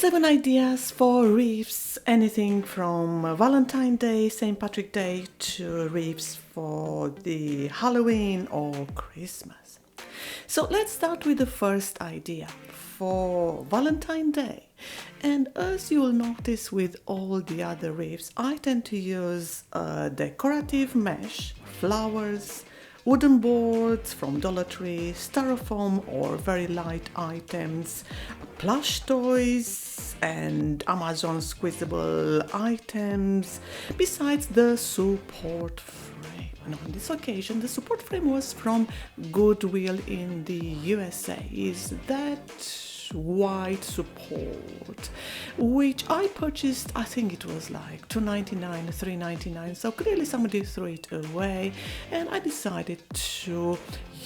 7 ideas for wreaths, anything from Valentine Day, St. Patrick's Day to wreaths for the Halloween or Christmas. So let's start with the first idea for Valentine Day. And as you will notice with all the other wreaths, I tend to use decorative mesh, flowers, wooden boards from DollarTree, styrofoam or very light items, plush toys and Amazon squeezable items, besides the support frame. And on this occasion, the support frame was from Goodwill in the USA. Is that white support, which I purchased, I think it was like $2.99, $3.99, so clearly somebody threw it away and I decided to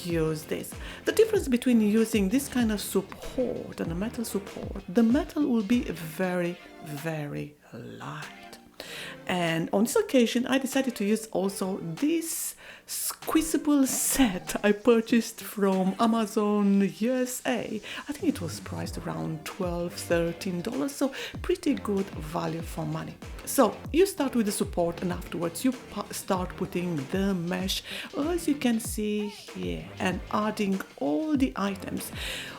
use this. The difference between using this kind of support and a metal support, the metal will be very, very light. And on this occasion, I decided to use also this squeezable set I purchased from Amazon USA. I think it was priced around $12, $13, so pretty good value for money. So you start with the support and afterwards you start putting the mesh, as you can see here, and adding all the items.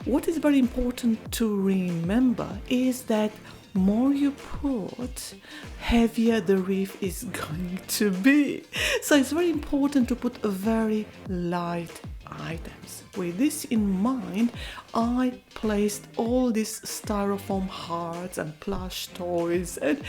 What is very important to remember is that more you put, heavier the wreath is going to be. So it's very important to put very light items. With this in mind, I placed all these styrofoam hearts and plush toys and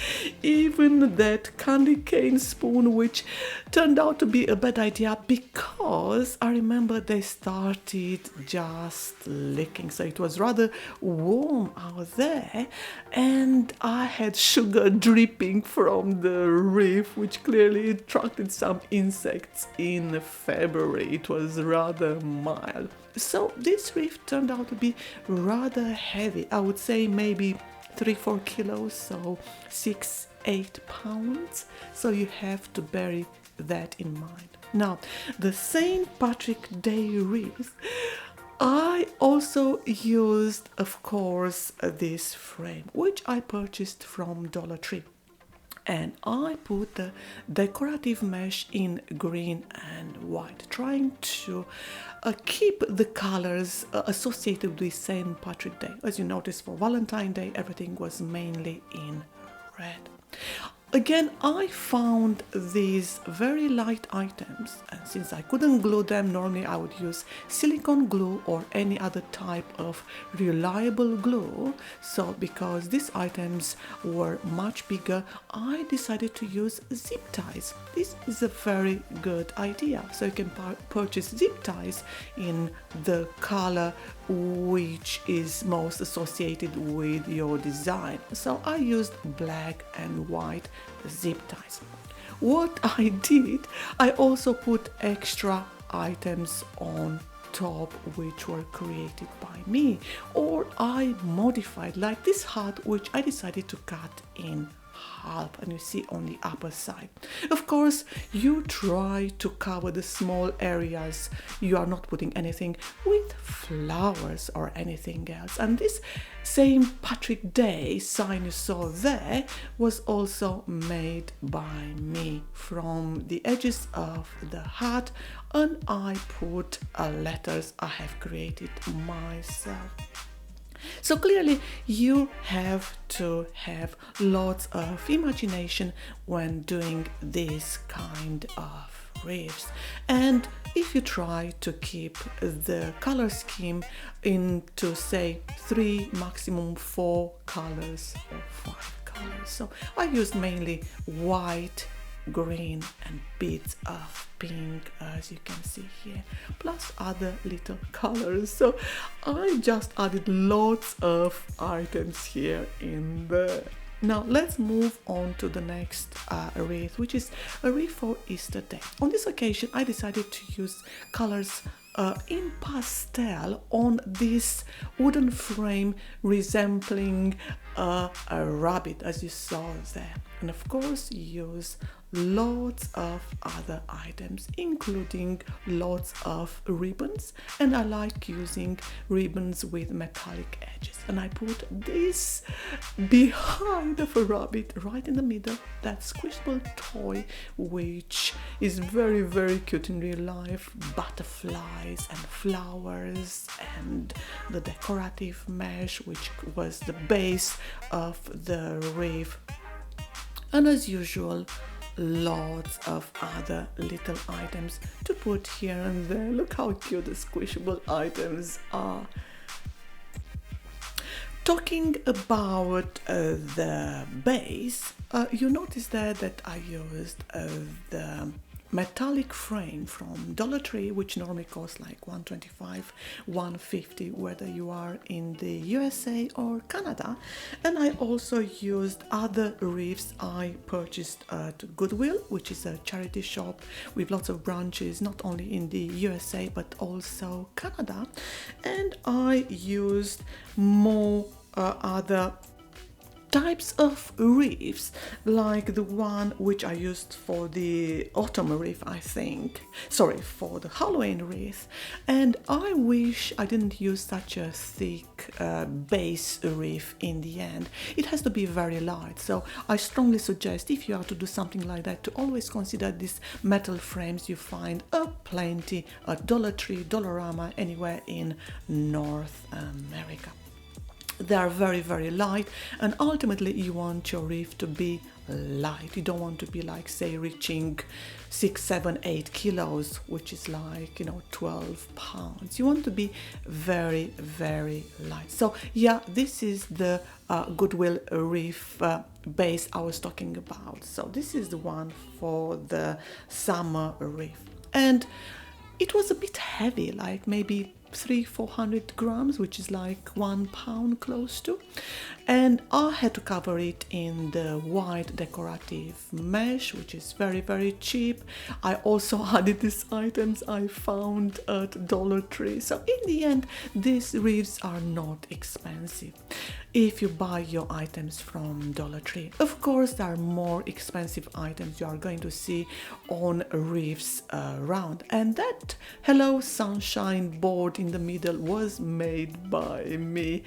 even that candy cane spoon, which turned out to be a bad idea because I remember they started just leaking, so it was rather warm out there and I had sugar dripping from the wreath, which clearly attracted some insects in February. It was rather mild. So this wreath turned out to be rather heavy. I would say maybe 3-4 kilos, so 6-8 pounds. So you have to bear that in mind. Now, the St. Patrick's Day wreath, I also used, of course, this frame, which I purchased from DollarTree. And I put the decorative mesh in green and white, trying to keep the colors associated with St. Patrick's Day. As you notice, for Valentine Day, everything was mainly in red. Again, I found these very light items, and since I couldn't glue them, normally I would use silicone glue or any other type of reliable glue. So because these items were much bigger, I decided to use zip ties. This is a very good idea. So you can purchase zip ties in the color which is most associated with your design. So I used black and white zip ties. What I did, I also put extra items on top which were created by me, or I modified, like this heart, which I decided to cut in half, and you see on the upper side. Of course, you try to cover the small areas. You are not putting anything with flowers or anything else. And this St. Patrick's Day sign you saw there was also made by me from the edges of the heart, and I put letters I have created myself. So clearly you have to have lots of imagination when doing this kind of wreaths. And if you try to keep the color scheme into, say, 3, maximum 4 colors or 5 colors. So I used mainly white, green and bits of pink, as you can see here, plus other little colors. So I just added lots of items here in there. Now let's move on to the next wreath, which is a wreath for Easter Day. On this occasion, I decided to use colors in pastel on this wooden frame resembling a rabbit, as you saw there. And of course, use lots of other items, including lots of ribbons, and I like using ribbons with metallic edges. And I put this behind of a rabbit right in the middle, that squishable toy, which is very, very cute in real life. Butterflies and flowers and the decorative mesh, which was the base of the wreath. And as usual, lots of other little items to put here and there. Look how cute the squishable items are. Talking about the base, you notice there that I used the metallic frame from DollarTree, which normally costs like $125, $150, whether you are in the USA or Canada. And I also used other wreaths I purchased at Goodwill, which is a charity shop with lots of branches, not only in the USA but also Canada. And I used more other types of wreaths, like the one which I used for the autumn wreath, for the Halloween wreath. And I wish I didn't use such a thick base wreath in the end. It has to be very light, so I strongly suggest, if you are to do something like that, to always consider these metal frames you find plenty at Dollar Tree, Dollarama, anywhere in North America. They are very, very light, and ultimately you want your wreath to be light. You don't want to be like, say, reaching 6, 7, 8 kilos, which is like, 12 pounds. You want to be very, very light. So yeah, this is the Goodwill wreath base I was talking about. So this is the one for the summer wreath. And it was a bit heavy, like maybe 300-400 grams, which is like 1 pound close to, and I had to cover it in the white decorative mesh, which is very, very cheap. I also added these items I found at Dollar Tree. So in the end, these wreaths are not expensive if you buy your items from Dollar Tree. Of course, there are more expensive items you are going to see on wreaths around, and that Hello Sunshine board in the middle was made by me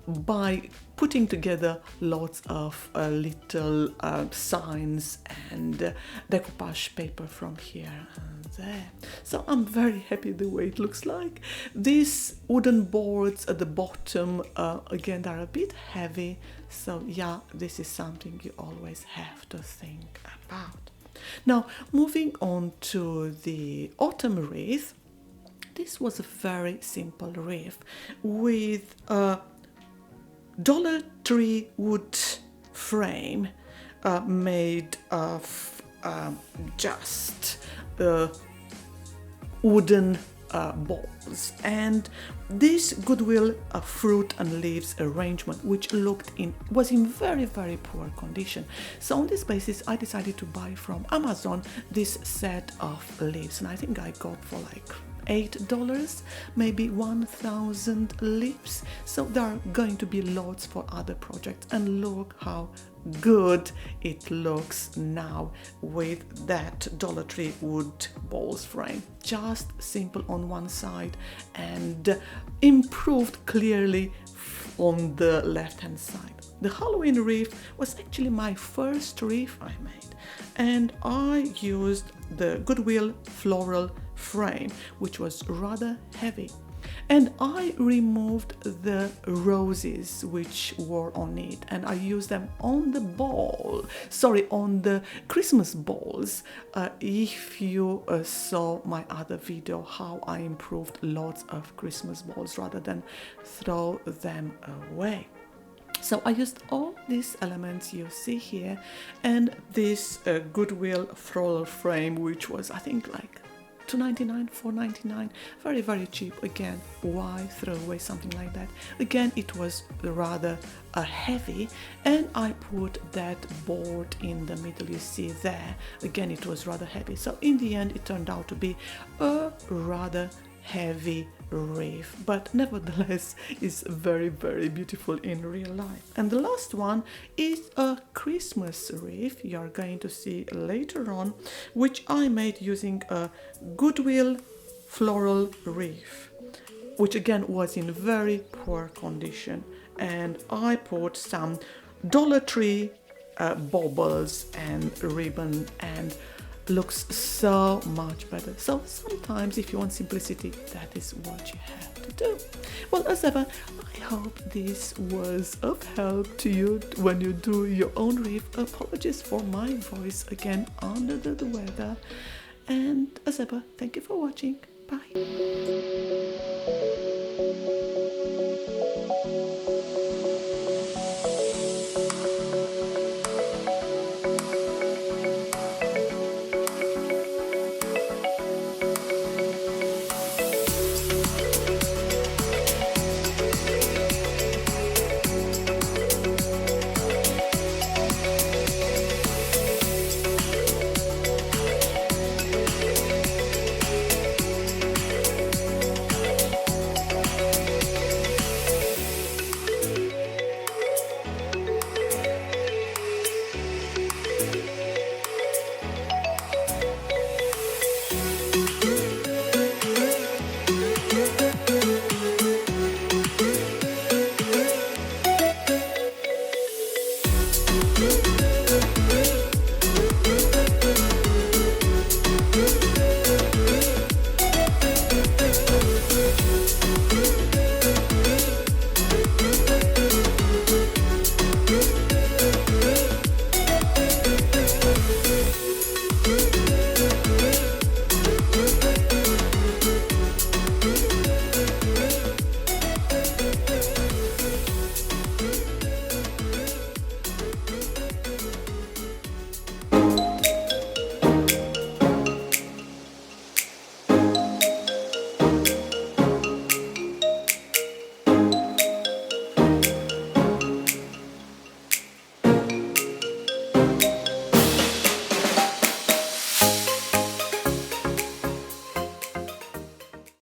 by putting together lots of little signs and decoupage paper from here and there. So I'm very happy the way it looks like. These wooden boards at the bottom, again, they're a bit heavy. So yeah, this is something you always have to think about. Now, moving on to the autumn wreath. This was a very simple wreath with a Dollar Tree wood frame made of just wooden balls, and this Goodwill fruit and leaves arrangement, which was in very, very poor condition. So on this basis, I decided to buy from Amazon this set of leaves, and I think I got for like $8, maybe 1,000 leaves. So there are going to be lots for other projects, and look how good it looks now with that Dollar Tree wood balls frame. Just simple on one side and improved clearly on the left hand side. The Halloween wreath was actually my first wreath I made, and I used the Goodwill floral frame, which was rather heavy, and I removed the roses which were on it, and I used them on the Christmas balls. If you saw my other video, how I improved lots of Christmas balls rather than throw them away. So I used all these elements you see here, and this Goodwill floral frame, which was, I think, like $2.99, $4.99, very, very cheap. Again, why throw away something like that? Again, it was rather heavy, and I put that board in the middle you see there. Again, it was rather heavy. So in the end, it turned out to be a rather heavy wreath, but nevertheless is very, very beautiful in real life. And the last one is a Christmas wreath you are going to see later on, which I made using a Goodwill floral wreath, which again was in very poor condition, and I put some DollarTree baubles and ribbon, and looks so much better. So sometimes if you want simplicity, that is what you have to do. Well, as ever, I hope this was of help to you when you do your own wreath. Apologies for my voice, again under the weather, and as ever, thank you for watching. Bye.